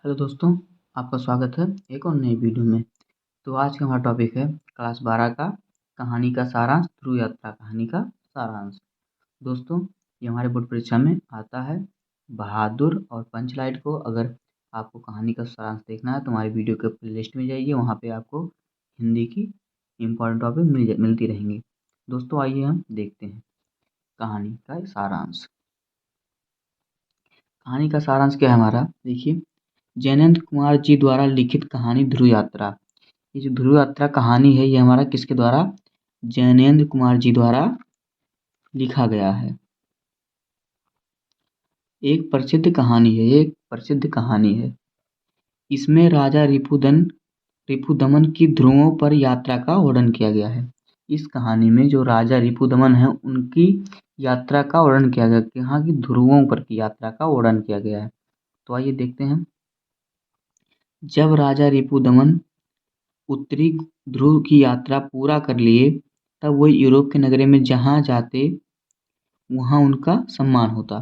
Hello दोस्तों, आपका स्वागत है एक और नई वीडियो में। तो आज का हमारा टॉपिक है क्लास 12 का कहानी का सारांश, ध्रुव यात्रा कहानी का सारांश। दोस्तों, ये हमारे बोर्ड परीक्षा में आता है। बहादुर और पंचलाइट को अगर आपको कहानी का सारांश देखना है तो हमारी वीडियो के प्लेलिस्ट में जाइए, वहाँ पे आपको हिंदी की इम्पोर्टेंट टॉपिक मिलती रहेंगी। दोस्तों, आइए हम देखते हैं कहानी का सारांश। कहानी का सारांश क्या है हमारा, देखिए। जयनंद कुमार जी द्वारा लिखित कहानी ध्रुव यात्रा। ये जो ध्रुव यात्रा कहानी है ये हमारा किसके द्वारा, जैनेन्द्र कुमार जी द्वारा लिखा गया है। एक प्रसिद्ध कहानी है। इसमें राजा रिपुदमन की ध्रुवों पर यात्रा का वर्णन किया गया है। इस कहानी में जो राजा रिपुदमन है उनकी यात्रा का वर्णन किया गया, यहाँ की ध्रुवों पर की यात्रा का वर्णन किया गया है। तो आइए देखते हैं। जब राजा रिपुदमन उत्तरी ध्रुव की यात्रा पूरा कर लिए तब वो यूरोप के नगरे में जहाँ जाते वहाँ उनका सम्मान होता।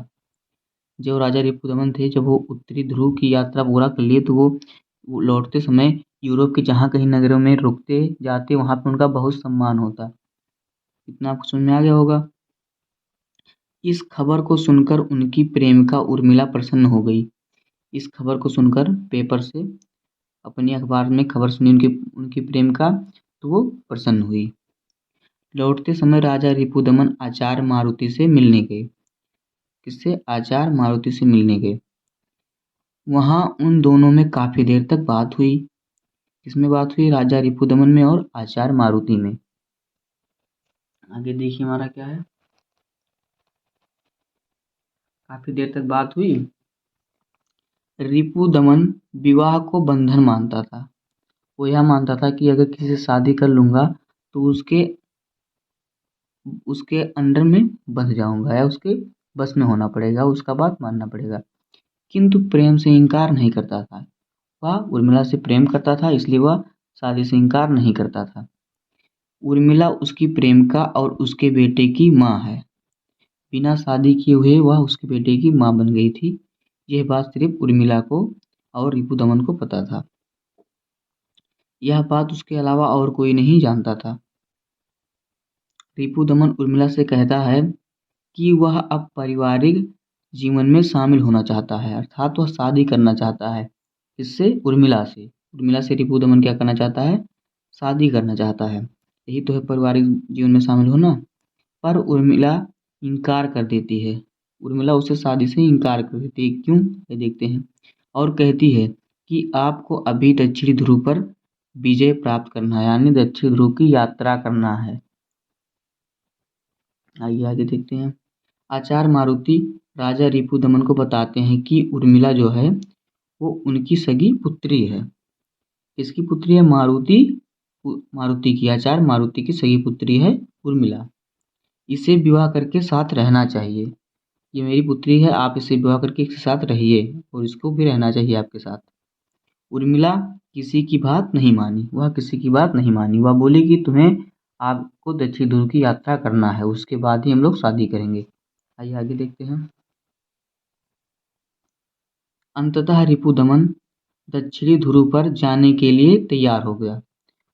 जो राजा रिपुदमन थे, जब वो उत्तरी ध्रुव की यात्रा पूरा कर लिए तो वो लौटते समय यूरोप के जहाँ कहीं नगरों में रुकते जाते वहाँ पे उनका बहुत सम्मान होता। इतना आपको समझ में आ गया होगा। इस खबर को सुनकर उनकी प्रेमिका उर्मिला प्रसन्न हो गई। इस खबर को सुनकर पेपर से अपनी अखबार में खबर सुनी उनकी उनकी प्रेमिका, तो वो प्रसन्न हुई। लौटते समय राजा रिपुदमन आचार्य मारुति से मिलने गए। किससे? आचार्य मारुति से मिलने गए। वहाँ उन दोनों में काफ़ी देर तक बात हुई। किसमें बात हुई? राजा रिपुदमन में और आचार्य मारुति में। आगे देखिए हमारा क्या है। काफ़ी देर तक बात हुई। रिपुदमन विवाह को बंधन मानता था। वो यह मानता था कि अगर किसी से शादी कर लूँगा तो उसके उसके अंडर में बंध जाऊँगा या उसके बस में होना पड़ेगा, उसका बात मानना पड़ेगा। किंतु प्रेम से इनकार नहीं करता था। वह उर्मिला से प्रेम करता था, इसलिए वह शादी से इनकार नहीं करता था। उर्मिला उसकी प्रेमिका और उसके बेटे की माँ है। बिना शादी किए हुए वह उसके बेटे की माँ बन गई थी। यह बात सिर्फ उर्मिला को और रिपुदमन को पता था। यह बात उसके अलावा और कोई नहीं जानता था। रिपुदमन उर्मिला से कहता है कि वह अब पारिवारिक जीवन में शामिल होना चाहता है, अर्थात वह शादी करना चाहता है। इससे? उर्मिला से। उर्मिला से रिपुदमन क्या करना चाहता है? शादी करना चाहता है। यही तो है पारिवारिक जीवन में शामिल होना। पर उर्मिला इनकार कर देती है। उर्मिला उससे शादी से इनकार कर देती है। क्यों? ये देखते हैं। और कहती है कि आपको अभी दक्षिणी ध्रुव पर विजय प्राप्त करना है, यानी दक्षिण ध्रुव की यात्रा करना है। आइए आगे देखते हैं। आचार्य मारुति राजा रिपुदमन को बताते हैं कि उर्मिला जो है वो उनकी सगी पुत्री है। किसकी पुत्री है? मारुति की, आचार्य मारुति की सगी पुत्री है उर्मिला। इसे विवाह करके साथ रहना चाहिए। ये मेरी पुत्री है, आप इसे विवाह करके इसके साथ रहिए और इसको भी रहना चाहिए आपके साथ। उर्मिला किसी की बात नहीं मानी। वह किसी की बात नहीं मानी। वह बोली कि तुम्हें आपको दक्षिण ध्रुव की यात्रा करना है, उसके बाद ही हम लोग शादी करेंगे। आइए आगे देखते हैं। अंततः रिपुदमन दक्षिणी ध्रुव पर जाने के लिए तैयार हो गया।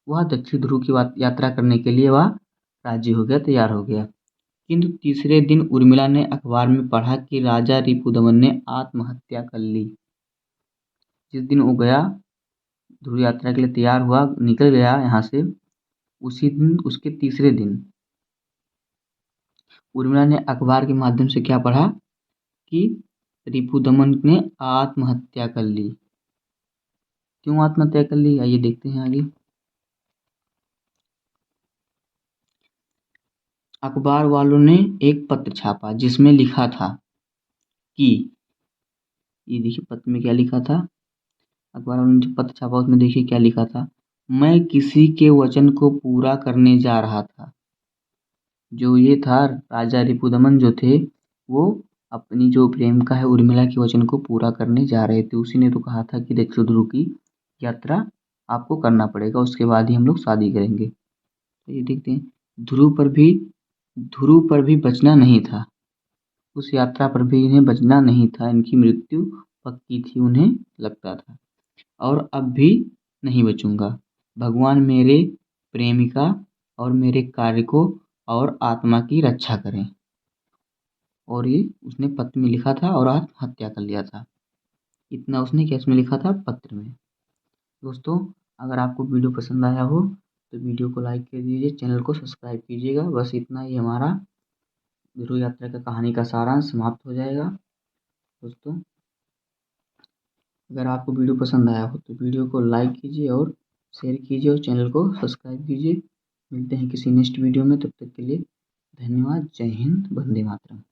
वह दक्षिण ध्रुव की यात्रा करने के लिए वह राजी हो गया, तैयार हो गया। किंतु तीसरे दिन उर्मिला ने अखबार में पढ़ा कि राजा रिपुदमन ने आत्महत्या कर ली। जिस दिन वो गया, ध्रुव यात्रा के लिए तैयार हुआ, निकल गया यहाँ से, उसी दिन, उसके तीसरे दिन उर्मिला ने अखबार के माध्यम से क्या पढ़ा कि रिपुदमन ने आत्महत्या कर ली। क्यों आत्महत्या कर ली? आइए देखते हैं आगे। अखबार वालों ने एक पत्र छापा जिसमें लिखा था कि, ये देखिए पत्र में क्या लिखा था। अखबार वालों ने जो पत्र छापा उसमें देखिए क्या लिखा था। मैं किसी के वचन को पूरा करने जा रहा था। जो ये था, राजा रिपुदमन जो थे वो अपनी जो प्रेमिका है उर्मिला के वचन को पूरा करने जा रहे थे। उसी ने तो कहा था कि दक्षिण ध्रुव की यात्रा आपको करना पड़ेगा, उसके बाद ही हम लोग शादी करेंगे। तो ये देखते हैं। ध्रुव पर भी बचना नहीं था। उस यात्रा पर भी इन्हें बचना नहीं था। इनकी मृत्यु पक्की थी उन्हें लगता था, और अब भी नहीं बचूंगा। भगवान मेरे प्रेमिका और मेरे कार्य को और आत्मा की रक्षा करें। और ये उसने पत्र में लिखा था और आत्महत्या कर लिया था। इतना उसने क्या इसमें लिखा था, पत्र में। दोस्तों, अगर आपको वीडियो पसंद आया हो तो वीडियो को लाइक कर दीजिए, चैनल को सब्सक्राइब कीजिएगा। बस इतना ही हमारा ध्रुव यात्रा का कहानी का सारांश समाप्त हो जाएगा। दोस्तों, अगर आपको वीडियो पसंद आया हो तो वीडियो को लाइक कीजिए और शेयर कीजिए और चैनल को सब्सक्राइब कीजिए। मिलते हैं किसी नेक्स्ट वीडियो में, तब तक के लिए धन्यवाद। जय हिंद, वंदे मातरम।